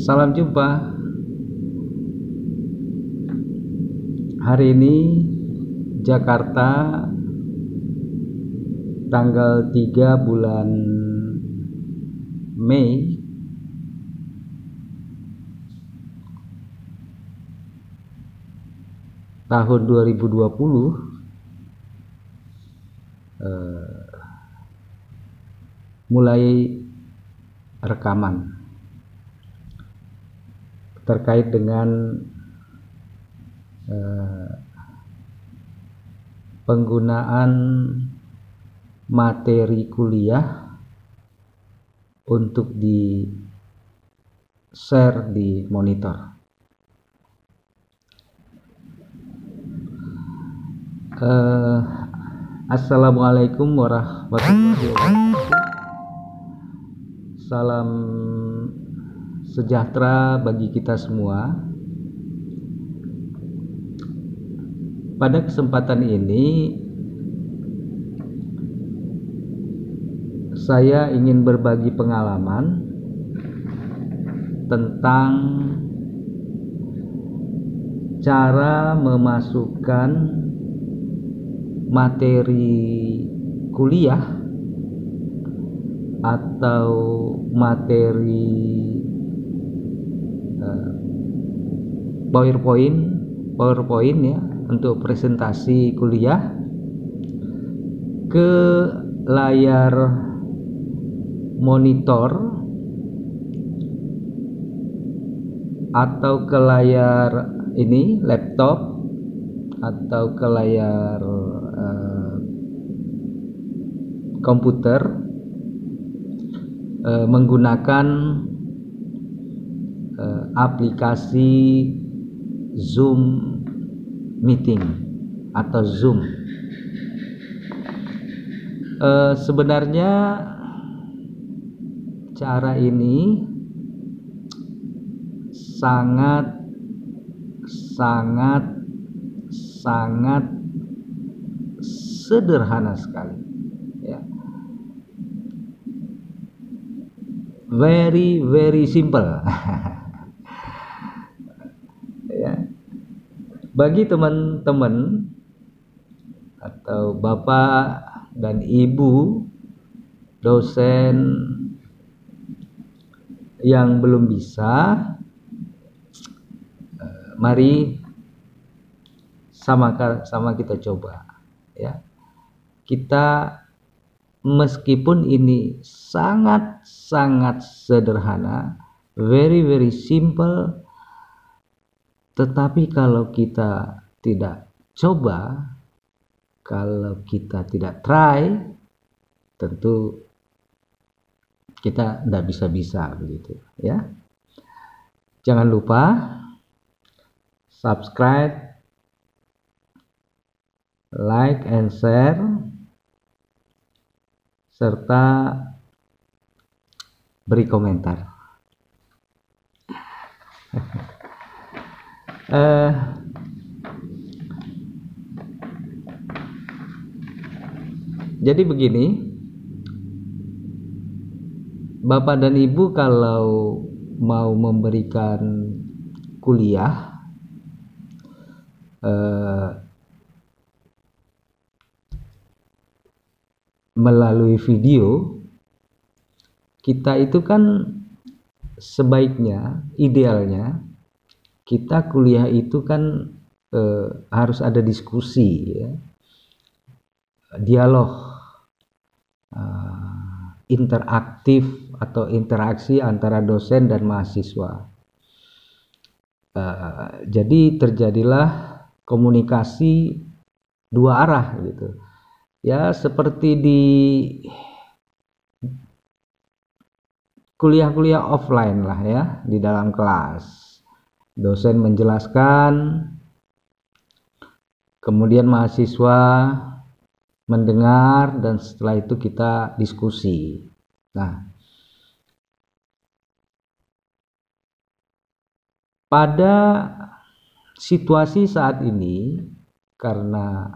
Salam jumpa. Hari ini Jakarta tanggal 3 bulan Mei tahun 2020 mulai rekaman terkait dengan penggunaan materi kuliah untuk di share di monitor. Assalamualaikum warahmatullahi wabarakatuh. Salam sejahtera bagi kita semua. Pada kesempatan ini saya ingin berbagi pengalaman tentang cara memasukkan materi kuliah atau materi PowerPoint ya, untuk presentasi kuliah ke layar monitor atau ke layar ini laptop atau ke layar komputer menggunakan aplikasi Zoom meeting atau Zoom. Sebenarnya cara ini sangat sederhana sekali ya. Very simple. Ya. Bagi teman-teman atau bapak dan ibu dosen yang belum bisa, mari sama kita coba ya. Kita meskipun ini sangat sederhana, very simple, tetapi kalau kita tidak coba, kalau kita tidak try, tentu kita tidak bisa begitu ya. Jangan lupa subscribe, like and share, serta beri komentar. Jadi begini, Bapak dan Ibu kalau mau memberikan kuliah melalui video, kita itu kan sebaiknya, idealnya kita kuliah itu kan harus ada diskusi ya, dialog, interaktif atau interaksi antara dosen dan mahasiswa. Jadi terjadilah komunikasi dua arah gitu ya, seperti di kuliah-kuliah offline lah ya, di dalam kelas dosen menjelaskan, kemudian mahasiswa mendengar, dan setelah itu kita diskusi. Nah, pada situasi saat ini, karena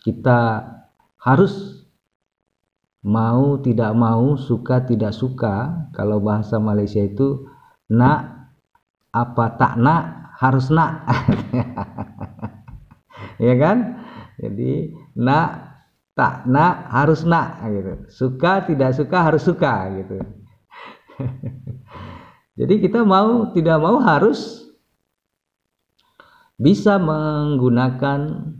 kita harus mau tidak mau, suka tidak suka, kalau bahasa Malaysia itu nak apa tak nak harus nak. Ya kan? Jadi nak tak nak harus nak gitu. Suka tidak suka harus suka gitu. Jadi kita mau tidak mau harus bisa menggunakan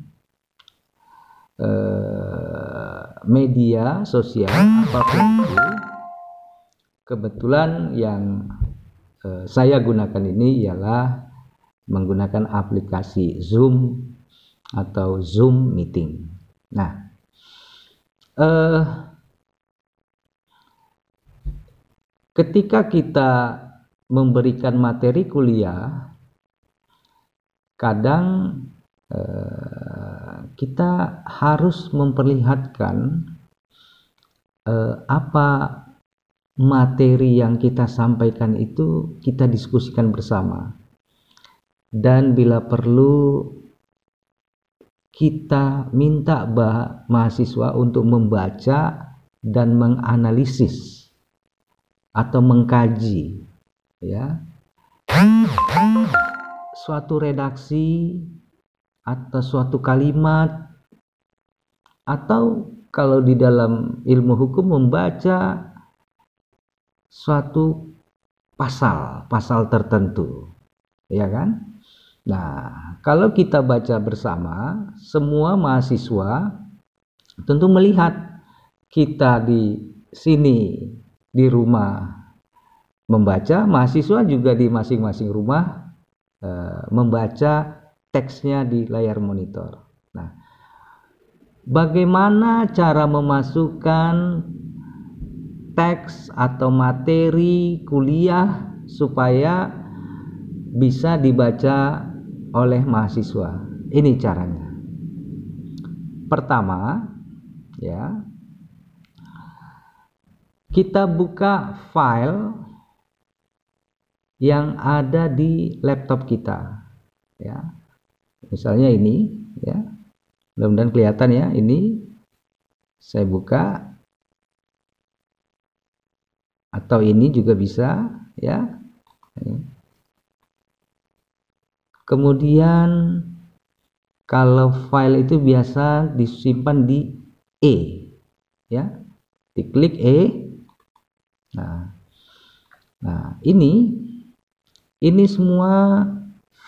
media sosial apapun itu. Kebetulan yang saya gunakan ini ialah menggunakan aplikasi Zoom atau Zoom Meeting. Nah, ketika kita memberikan materi kuliah, kadang kita harus memperlihatkan apa materi yang kita sampaikan itu kita diskusikan bersama, dan bila perlu kita minta mahasiswa untuk membaca dan menganalisis atau mengkaji ya suatu redaksi atau suatu kalimat, atau kalau di dalam ilmu hukum membaca suatu pasal tertentu, ya kan? Nah, kalau kita baca bersama, semua mahasiswa tentu melihat kita di sini di rumah membaca, mahasiswa juga di masing-masing rumah membaca teksnya di layar monitor. Nah, bagaimana cara memasukkan teks atau materi kuliah supaya bisa dibaca oleh mahasiswa? Ini caranya. Pertama, ya, kita buka file yang ada di laptop kita, ya. Misalnya ini, ya. Mudah-mudahan kelihatan ya. Ini saya buka, atau ini juga bisa, ya. Kemudian kalau file itu biasa disimpan di E, ya. Diklik E. Nah, ini semua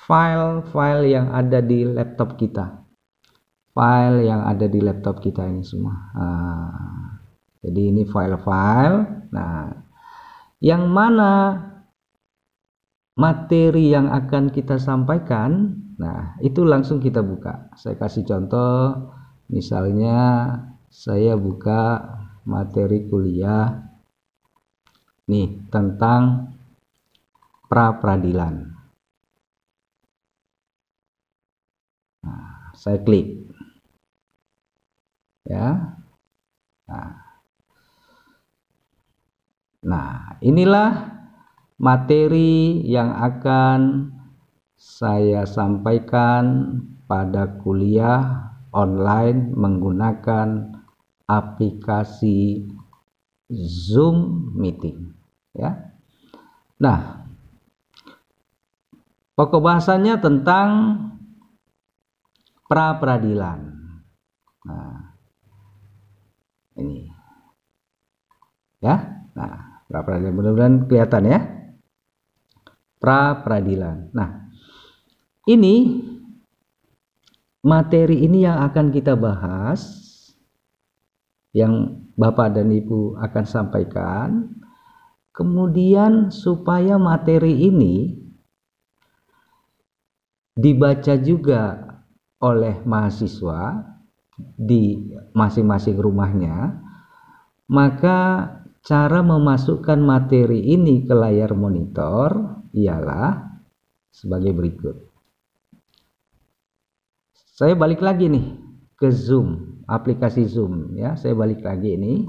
file-file yang ada di laptop kita. File yang ada di laptop kita ini semua. Jadi ini file-file. Nah, yang mana materi yang akan kita sampaikan, nah itu langsung kita buka. Saya kasih contoh, misalnya saya buka materi kuliah nih tentang pra-peradilan. Nah, saya klik, ya. Nah, inilah materi yang akan saya sampaikan pada kuliah online menggunakan aplikasi Zoom Meeting, ya. Nah, pokok bahasanya tentang pra-peradilan. Nah, ini, ya. Nah, pra-peradilan, mudah-mudahan kelihatan ya. Pra-peradilan. Nah, ini materi ini yang akan kita bahas, yang Bapak dan Ibu akan sampaikan. Kemudian supaya materi ini dibaca juga oleh mahasiswa di masing-masing rumahnya, maka cara memasukkan materi ini ke layar monitor ialah sebagai berikut. Saya balik lagi nih ke Zoom, aplikasi Zoom, ya. Saya balik lagi ini.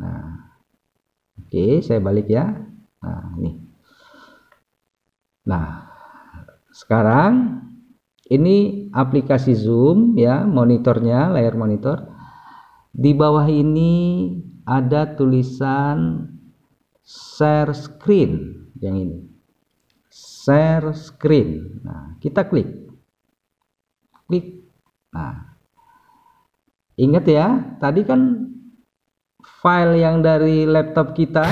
Nah, oke, saya balik ya. Nah, ini. Nah, sekarang ini aplikasi Zoom, ya, monitornya, layar monitor. Di bawah ini ada tulisan share screen, yang ini. share screen. Nah, kita klik. Nah, ingat ya, tadi kan file yang dari laptop kita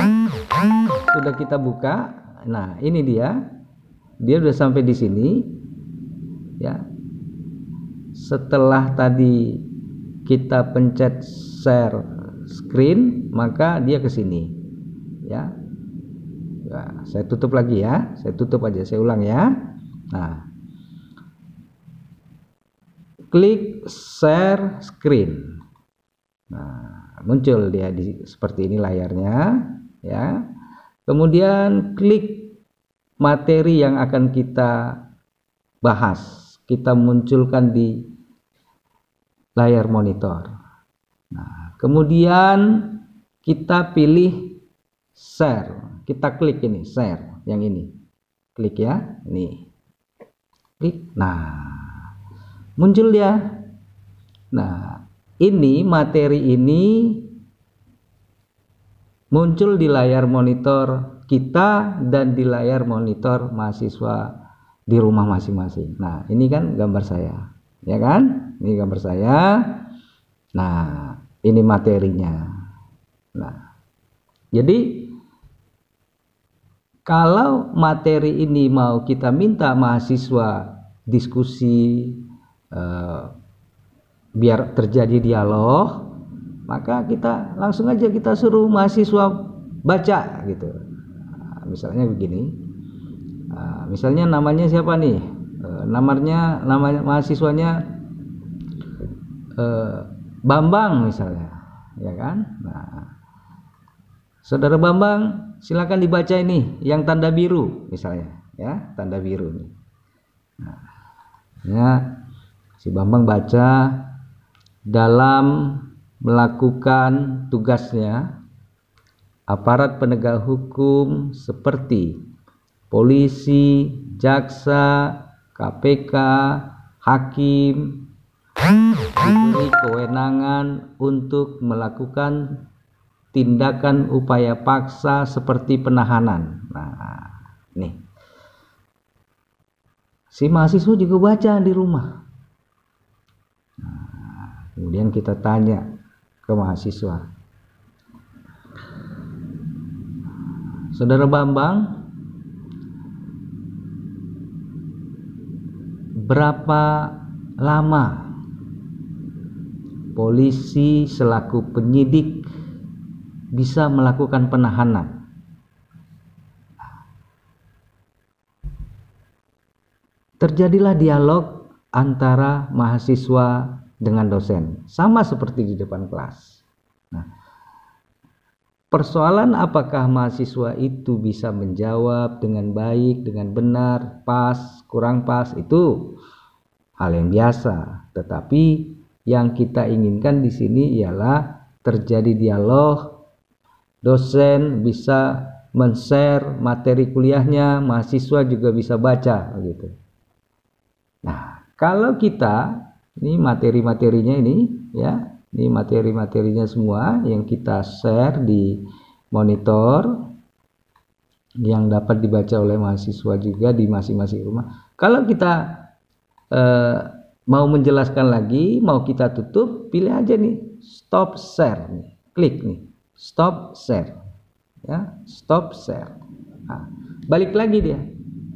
sudah kita buka. Nah, ini dia udah sampai di sini ya. Setelah tadi kita pencet share screen, maka dia ke sini ya. Nah, saya tutup lagi ya, saya tutup aja, saya ulang ya. Nah, klik share screen. Nah, muncul dia seperti ini layarnya ya. Kemudian klik materi yang akan kita bahas, kita munculkan di layar monitor. Nah, kemudian kita pilih share. Kita klik ini share, yang ini. Klik ya, ini. Klik. Nah, muncul dia. Nah, ini materi ini muncul di layar monitor kita dan di layar monitor mahasiswa di rumah masing-masing. Nah, ini kan gambar saya, ya kan? Ini gambar saya. Nah, ini materinya. Nah, jadi kalau materi ini mau kita minta mahasiswa diskusi, biar terjadi dialog, maka kita langsung aja kita suruh mahasiswa baca gitu. Nah, misalnya begini, misalnya namanya siapa nih? Nama mahasiswanya Bambang misalnya, ya kan? Nah, Saudara Bambang, silakan dibaca ini yang tanda biru misalnya, ya, tanda biru nih. Nah, ya, si Bambang baca, dalam melakukan tugasnya, aparat penegak hukum seperti polisi, jaksa, KPK, hakim diberi kewenangan untuk melakukan tindakan upaya paksa seperti penahanan. Nah, nih. Si mahasiswa juga baca di rumah. Nah, kemudian kita tanya ke mahasiswa, Saudara Bambang, berapa lama polisi selaku penyidik bisa melakukan penahanan? Terjadilah dialog antara mahasiswa dengan dosen, sama seperti di depan kelas. Nah, persoalan apakah mahasiswa itu bisa menjawab dengan baik, dengan benar, pas, kurang pas, itu hal yang biasa. Tetapi yang kita inginkan di sini ialah terjadi dialog, dosen bisa men-share materi kuliahnya, mahasiswa juga bisa baca gitu. Nah, kalau kita ini materi-materinya ini ya, ini materi-materinya semua yang kita share di monitor yang dapat dibaca oleh mahasiswa juga di masing-masing rumah. Kalau kita mau menjelaskan lagi, mau kita tutup, pilih aja nih stop share nih. Klik nih. Stop share. Ya, stop share. Nah, balik lagi dia.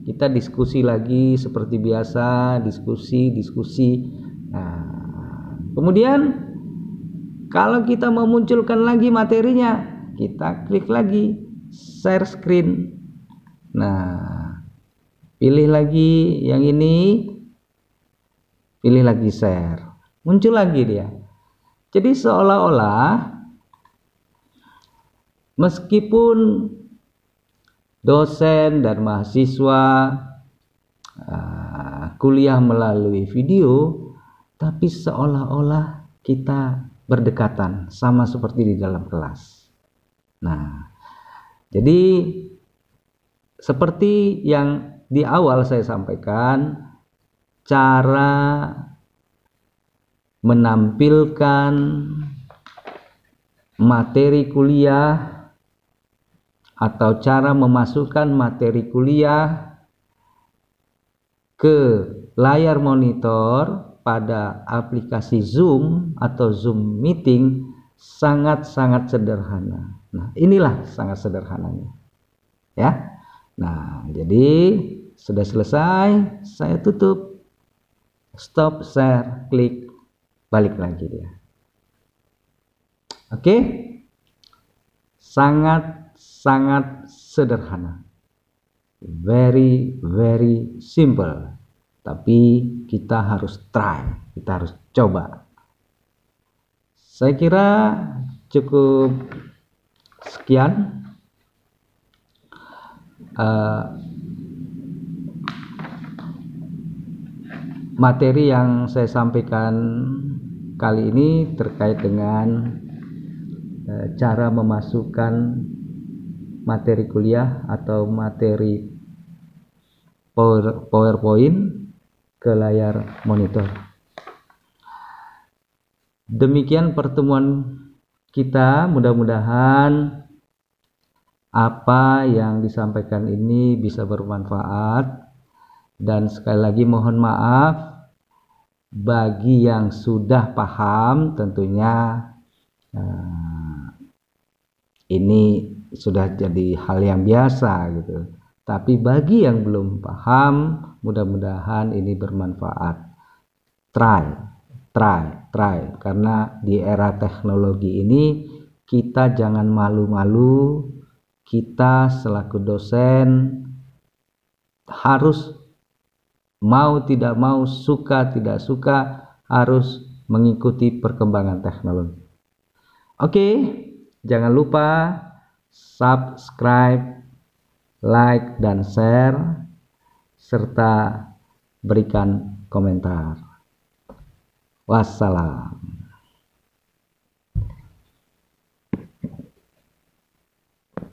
Kita diskusi lagi seperti biasa, diskusi. Nah, kemudian kalau kita mau munculkan lagi materinya, kita klik lagi share screen. Nah, pilih lagi yang ini, pilih lagi share. Muncul lagi dia. Jadi seolah-olah meskipun dosen dan mahasiswa kuliah melalui video, tapi seolah-olah kita berdekatan, sama seperti di dalam kelas. Nah, jadi seperti yang di awal saya sampaikan, cara menampilkan materi kuliah atau cara memasukkan materi kuliah ke layar monitor pada aplikasi Zoom atau Zoom Meeting sangat-sangat sederhana. Nah, inilah sangat sederhananya. Ya. Nah, jadi sudah selesai, saya tutup. Stop share, klik, balik lagi dia. Oke? Sangat-sangat sederhana. Very simple. Tapi kita harus try, kita harus coba. Saya kira cukup sekian materi yang saya sampaikan kali ini terkait dengan cara memasukkan materi kuliah atau materi PowerPoint ke layar monitor. Demikian pertemuan kita, mudah-mudahan apa yang disampaikan ini bisa bermanfaat. Dan sekali lagi mohon maaf bagi yang sudah paham, tentunya ini sudah jadi hal yang biasa gitu. Tapi bagi yang belum paham, mudah-mudahan ini bermanfaat. Try. Karena di era teknologi ini kita jangan malu-malu. Kita selaku dosen harus mau tidak mau, suka tidak suka, harus mengikuti perkembangan teknologi. Oke, jangan lupa subscribe, like, dan share, serta berikan komentar. Wassalam.